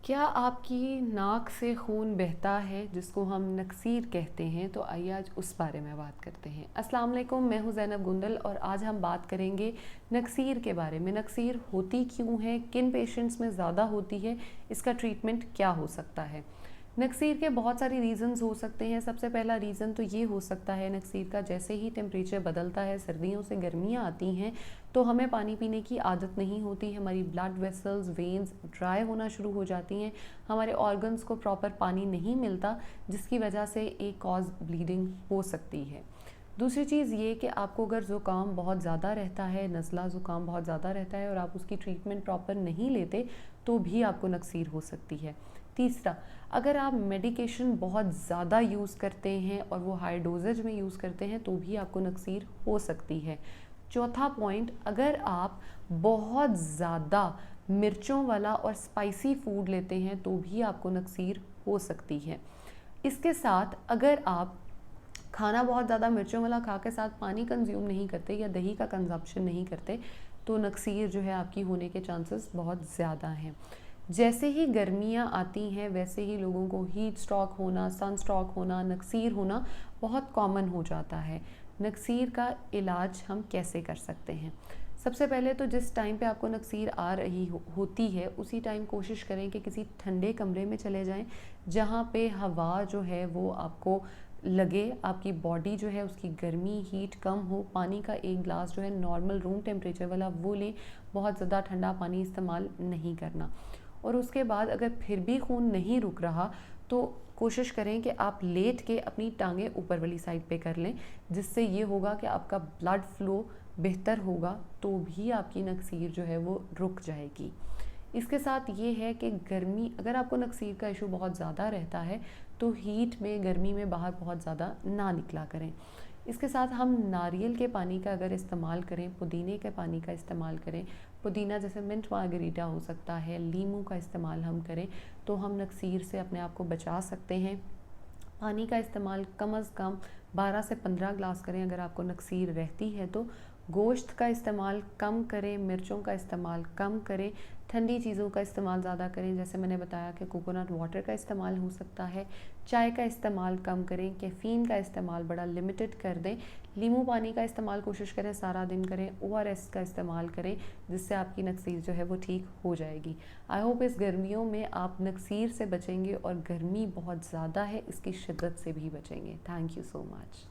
क्या आपकी नाक से खून बहता है जिसको हम नक्सीर कहते हैं? तो आइए आज उस बारे में बात करते हैं। अस्सलाम वालेकुम, मैं हूं ज़ैनब गुंडल और आज हम बात करेंगे नक्सीर के बारे में। नक्सीर होती क्यों है, किन पेशेंट्स में ज़्यादा होती है, इसका ट्रीटमेंट क्या हो सकता है। नक्सीर के बहुत सारी रीज़न्स हो सकते हैं। सबसे पहला रीज़न तो ये हो सकता है नक्सीर का, जैसे ही टेम्परेचर बदलता है, सर्दियों से गर्मियाँ आती हैं तो हमें पानी पीने की आदत नहीं होती, हमारी ब्लड वेसल्स वेन्स ड्राई होना शुरू हो जाती हैं, हमारे ऑर्गन्स को प्रॉपर पानी नहीं मिलता, जिसकी वजह से एक कॉज ब्लीडिंग हो सकती है। दूसरी चीज़ ये कि आपको अगर ज़ुकाम बहुत ज़्यादा रहता है, नज़ला ज़ुकाम बहुत ज़्यादा रहता है और आप उसकी ट्रीटमेंट प्रॉपर नहीं लेते तो भी आपको नक्सीर हो सकती है। तीसरा, अगर आप मेडिकेशन बहुत ज़्यादा यूज़ करते हैं और वो हाई डोजेज में यूज़ करते हैं तो भी आपको नक्सीर हो सकती है। चौथा पॉइंट, अगर आप बहुत ज़्यादा मिर्चों वाला और स्पाइसी फूड लेते हैं तो भी आपको नक्सीर हो सकती है। इसके साथ अगर आप खाना बहुत ज़्यादा मिर्चों वाला खा के साथ पानी कंज्यूम नहीं करते या दही का कंजप्शन नहीं करते तो नक्सीर जो है आपकी होने के चांसेस बहुत ज़्यादा हैं। जैसे ही गर्मियाँ आती हैं वैसे ही लोगों को हीट स्ट्रोक होना, सन स्ट्रोक होना, नक्सीर होना बहुत कॉमन हो जाता है। नक्सीर का इलाज हम कैसे कर सकते हैं? सबसे पहले तो जिस टाइम पे आपको नक्सीर आ रही होती है उसी टाइम कोशिश करें कि किसी ठंडे कमरे में चले जाएं जहाँ पे हवा जो है वो आपको लगे, आपकी बॉडी जो है उसकी गर्मी हीट कम हो। पानी का एक गिलास जो है नॉर्मल रूम टेम्परेचर वाला वो लें, बहुत ज़्यादा ठंडा पानी इस्तेमाल नहीं करना। और उसके बाद अगर फिर भी खून नहीं रुक रहा तो कोशिश करें कि आप लेट के अपनी टांगें ऊपर वाली साइड पे कर लें, जिससे ये होगा कि आपका ब्लड फ्लो बेहतर होगा तो भी आपकी नक्सीर जो है वो रुक जाएगी। इसके साथ ये है कि गर्मी, अगर आपको नक्सीर का इशू बहुत ज़्यादा रहता है तो हीट में, गर्मी में बाहर बहुत ज़्यादा ना निकला करें। इसके साथ हम नारियल के पानी का अगर इस्तेमाल करें, पुदीने के पानी का इस्तेमाल करें, पुदीना जैसे मिंट मार्गरीटा हो सकता है, लीमू का इस्तेमाल हम करें तो हम नक्सीर से अपने आप को बचा सकते हैं। पानी का इस्तेमाल कम अज़ कम 12 से 15 ग्लास करें अगर आपको नक्सीर रहती है तो। गोश्त का इस्तेमाल कम करें, मिर्चों का इस्तेमाल कम करें, ठंडी चीज़ों का इस्तेमाल ज़्यादा करें, जैसे मैंने बताया कि कोकोनट वाटर का इस्तेमाल हो सकता है। चाय का इस्तेमाल कम करें, कैफ़ीन का इस्तेमाल बड़ा लिमिटेड कर दें। नींबू पानी का इस्तेमाल कोशिश करें सारा दिन करें। ORS का इस्तेमाल करें, जिससे आपकी नक्सीर जो है वो ठीक हो जाएगी। आई होप इस गर्मियों में आप नक्सीर से बचेंगे और गर्मी बहुत ज़्यादा है इसकी शिद्दत से भी बचेंगे। Thank you so much.